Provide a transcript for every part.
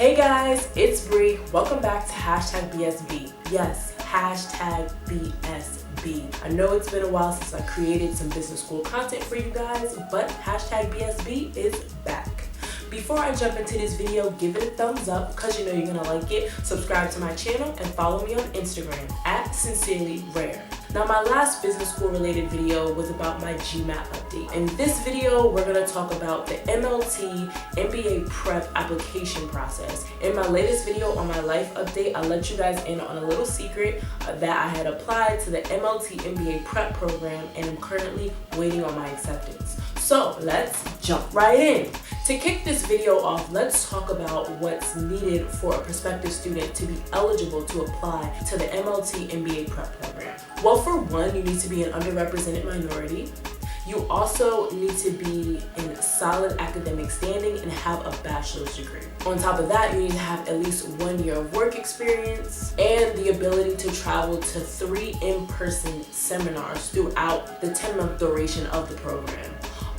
Hey guys, it's Bree. Welcome back to #BSB. Yes, #BSB. I know it's been a while since I created some business school content for you guys, but #BSB is back. Before I jump into this video, give it a thumbs up because you know you're gonna like it. Subscribe to my channel and follow me on Instagram @SincerelyRare. Now, my last business school related video was about my GMAT update. In this video, we're gonna talk about the MLT MBA prep application process. In my latest video on my life update, I let you guys in on a little secret that I had applied to the MLT MBA prep program and I'm currently waiting on my acceptance. So let's jump right in. To kick this video off, let's talk about what's needed for a prospective student to be eligible to apply to the MLT MBA prep program. Well, for one, you need to be an underrepresented minority. You also need to be in solid academic standing and have a bachelor's degree. On top of that, you need to have at least 1 year of work experience and the ability to travel to 3 in-person seminars throughout the 10-month duration of the program.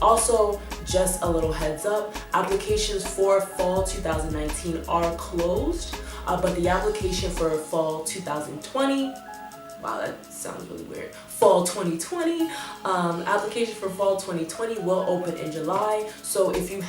Also, just a little heads up, applications for fall 2019 are closed, but the application for fall 2020, wow, that sounds really weird. Fall 2020, application for fall 2020 will open in July. So if you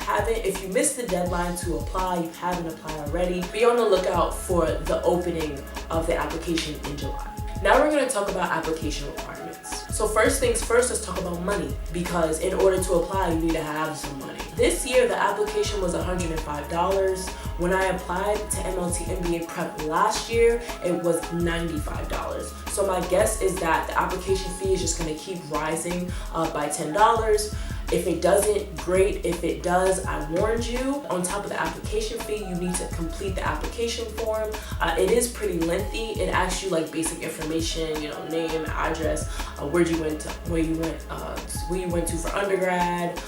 missed the deadline to apply, you haven't applied already, be on the lookout for the opening of the application in July. Now we're gonna talk about application requirements. So first things first, let's talk about money, because in order to apply, you need to have some money. This year, the application was $105. When I applied to MLT MBA prep last year, it was $95. So my guess is that the application fee is just gonna keep rising by $10. If it doesn't, great. If it does, I warned you. On top of the application fee, you need to complete the application form. It is pretty lengthy. It asks you like basic information, name, address, where you went to for undergrad,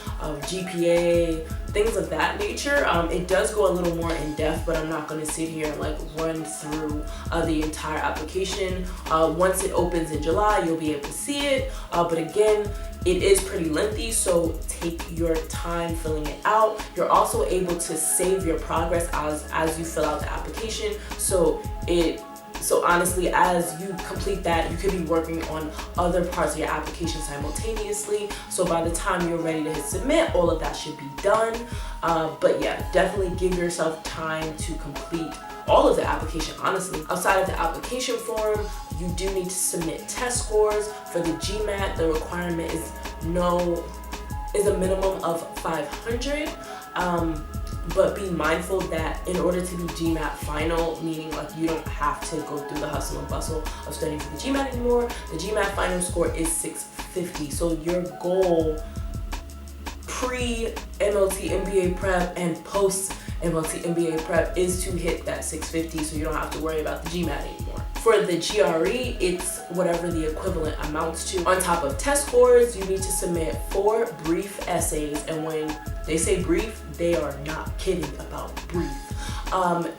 GPA, things of that nature. It does go a little more in depth, but I'm not going to sit here and run through the entire application. Once it opens in July, you'll be able to see it. But again, it is pretty lengthy, so take your time filling it out. You're also able to save your progress as you fill out the application. So honestly, as you complete that, you could be working on other parts of your application simultaneously. So by the time you're ready to hit submit, all of that should be done. But yeah, definitely give yourself time to complete all of the application, honestly. Outside of the application form, you do need to submit test scores. For the GMAT, the requirement is a minimum of 500. But be mindful that in order to be GMAT final, meaning you don't have to go through the hustle and bustle of studying for the GMAT anymore, the GMAT final score is 650. So your goal pre-MLT MBA prep and post-MLT MBA prep is to hit that 650 so you don't have to worry about the GMAT anymore. For the GRE, it's whatever the equivalent amounts to. On top of test scores, you need to submit 4 brief essays, and when they say brief, they are not kidding about brief.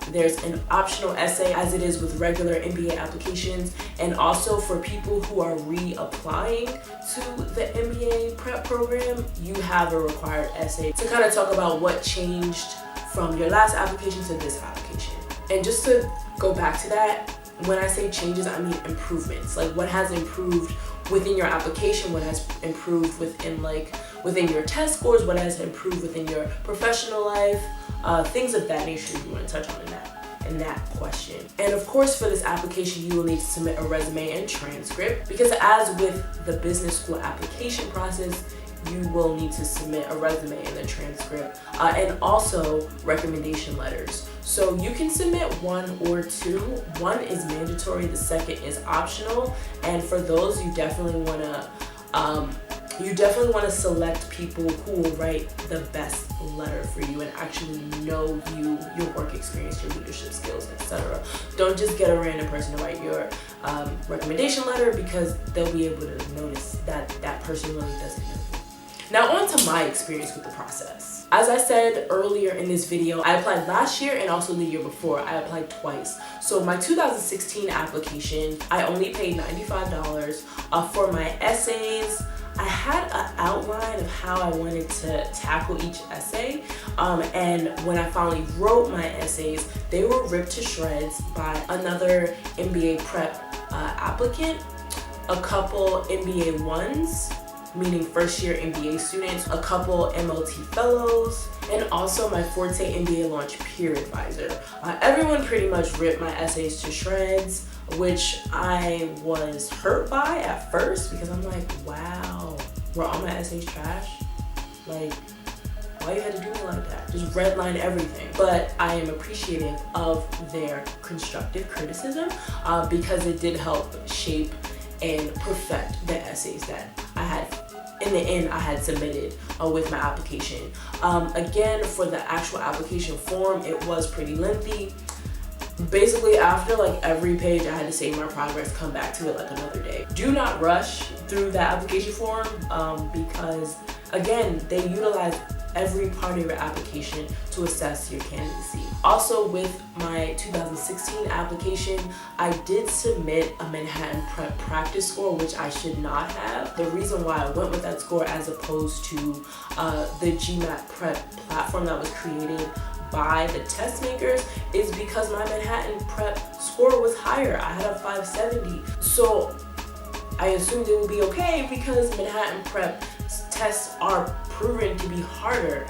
There's an optional essay, as it is with regular MBA applications, and also for people who are reapplying to the MBA prep program, you have a required essay to kind of talk about what changed from your last application to this application. And just to go back to that, when I say changes, I mean improvements. What has improved within your application, what has improved within your test scores, what has improved within your professional life, things of that nature you want to touch on in that question. And of course, for this application, you will need to submit a resume and transcript, because as with the business school application process, you will need to submit a resume and a transcript, and also recommendation letters. So you can submit 1 or 2. 1 is mandatory, the second is optional. And for those, you definitely want to select people who will write the best letter for you and actually know you, your work experience, your leadership skills, etc. Don't just get a random person to write your recommendation letter, because they'll be able to notice that that person really doesn't know you. Now on to my experience with the process. As I said earlier in this video, I applied last year and also the year before. I applied twice. So my 2016 application, I only paid $95 for my essays, I had an outline of how I wanted to tackle each essay, and when I finally wrote my essays, they were ripped to shreds by another MBA prep applicant, a couple MBA ones, meaning first year MBA students, a couple MLT fellows, and also my Forte MBA launch peer advisor. Everyone pretty much ripped my essays to shreds, which I was hurt by at first because I'm like, wow, were all my essays trash? Like, why you had to do me like that? Just redline everything. But I am appreciative of their constructive criticism because it did help shape and perfect the essays that I had, in the end, I had submitted with my application. Again, for the actual application form, it was pretty lengthy. Basically, after like every page, I had to save my progress, come back to it like another day. Do not rush through the application form because, again, they utilize every part of your application to assess your candidacy. Also, with my 2016 application, I did submit a Manhattan Prep practice score, which I should not have. The reason why I went with that score as opposed to the GMAT Prep platform that was created by the test makers is because my Manhattan Prep score was higher. I had a 570. So I assumed it would be okay because Manhattan Prep tests are proven to be harder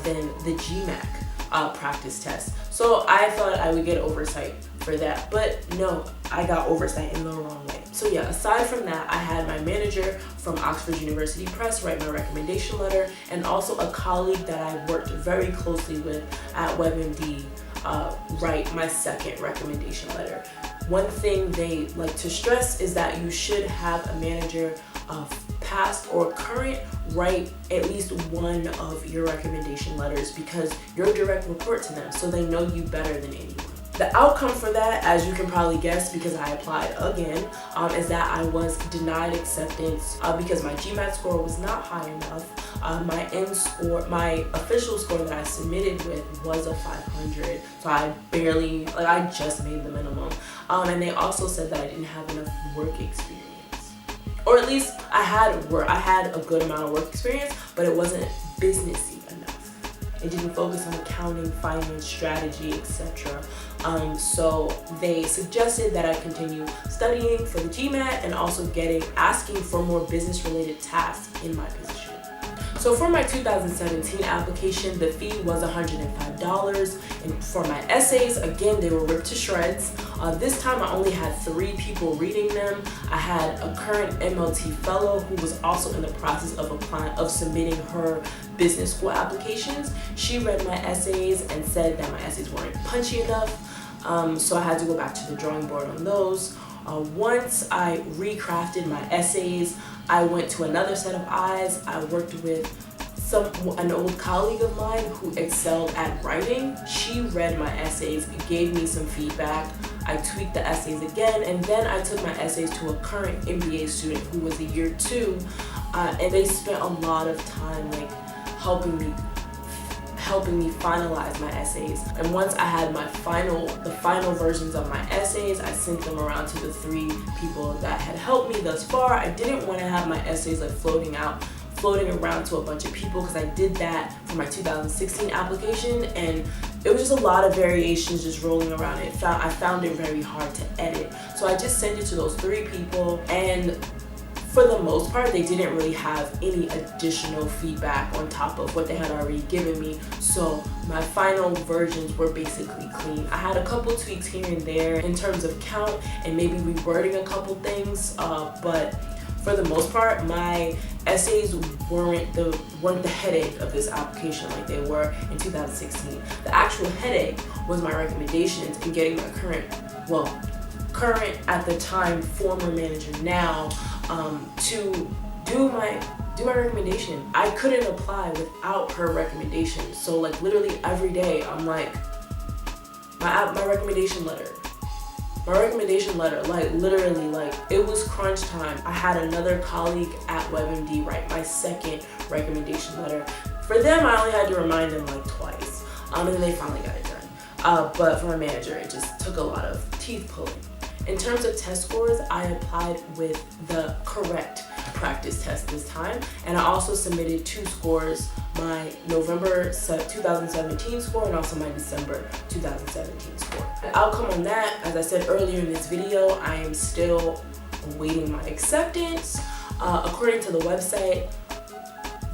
than the GMAT practice test. So I thought I would get oversight for that, but no, I got oversight in the wrong way. So yeah, aside from that, I had my manager from Oxford University Press write my recommendation letter, and also a colleague that I worked very closely with at WebMD write my second recommendation letter. One thing they like to stress is that you should have a manager past or current write at least one of your recommendation letters because you're a direct report to them, so they know you better than anyone. The outcome for that, as you can probably guess because I applied again, is that I was denied acceptance because my GMAT score was not high enough. My end score, my official score that I submitted with was a 500, so I barely, like I just made the minimum. And they also said that I didn't have enough work experience. Or at least I had a good amount of work experience, but it wasn't businessy enough. It didn't focus on accounting, finance, strategy, etc. So they suggested that I continue studying for the GMAT and also asking for more business-related tasks in my position. So for my 2017 application, the fee was $105. And for my essays, again, they were ripped to shreds. This time I only had 3 people reading them. I had a current MLT fellow who was also in the process of submitting her business school applications. She read my essays and said that my essays weren't punchy enough. So I had to go back to the drawing board on those. Once I recrafted my essays, I went to another set of eyes. I worked with an old colleague of mine who excelled at writing. She read my essays, gave me some feedback. I tweaked the essays again, and then I took my essays to a current MBA student who was a year 2, and they spent a lot of time like helping me finalize my essays. And once I had the final versions of my essays, I sent them around to the 3 people that had helped me thus far. I didn't want to have my essays like floating around to a bunch of people because I did that for my 2016 application, and it was just a lot of variations just rolling around. I found it very hard to edit. So I just sent it to those 3 people, and for the most part, they didn't really have any additional feedback on top of what they had already given me. So my final versions were basically clean. I had a couple tweaks here and there in terms of count and maybe rewording a couple things, but for the most part, my essays weren't the headache of this application like they were in 2016. The actual headache was my recommendations and getting my current at the time, former manager now, to do my recommendation. I couldn't apply without her recommendation. So like literally every day I'm like, my recommendation letter, like literally, like it was crunch time. I had another colleague at WebMD write my second recommendation letter. For them, I only had to remind them like twice, and then they finally got it done. But for my manager, it just took a lot of teeth pulling. In terms of test scores, I applied with the correct practice test this time, and I also submitted 2 scores, my November 2017 score and also my December 2017 score. The outcome on that, as I said earlier in this video, I am still awaiting my acceptance. According to the website,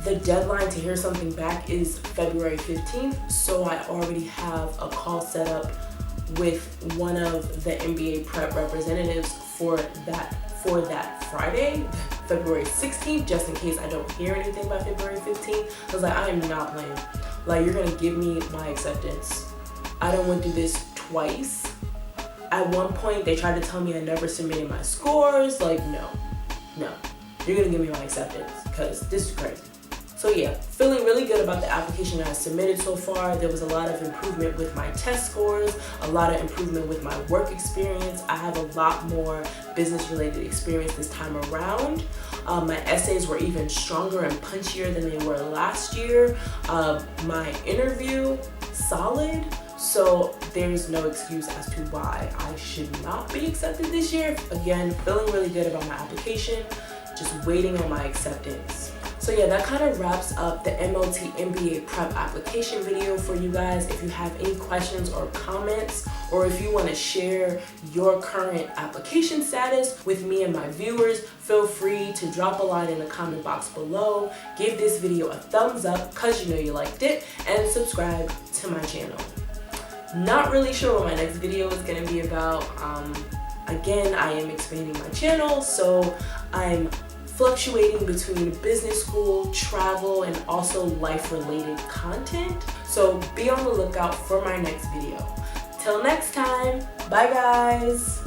the deadline to hear something back is February 15th, so I already have a call set up with one of the MBA prep representatives for that Friday, February 16th, just in case I don't hear anything by February 15th. I was like, I am not playing. Like, you're gonna give me my acceptance. I don't want to do this twice. At one point, they tried to tell me I never submitted my scores. Like, no, you're gonna give me my acceptance because this is crazy. So yeah, feeling really good about the application that I submitted so far. There was a lot of improvement with my test scores, a lot of improvement with my work experience. I have a lot more business related experience this time around. My essays were even stronger and punchier than they were last year. My interview, solid. So there's no excuse as to why I should not be accepted this year. Again, feeling really good about my application, just waiting on my acceptance. So yeah, that kind of wraps up the MLT MBA prep application video for you guys. If you have any questions or comments, or if you want to share your current application status with me and my viewers, feel free to drop a line in the comment box below. Give this video a thumbs up because you know you liked it, and subscribe to my channel. Not really sure what my next video is going to be about. Again, I am expanding my channel, so I'm fluctuating between business school, travel, and also life-related content. So be on the lookout for my next video. Till next time, bye guys!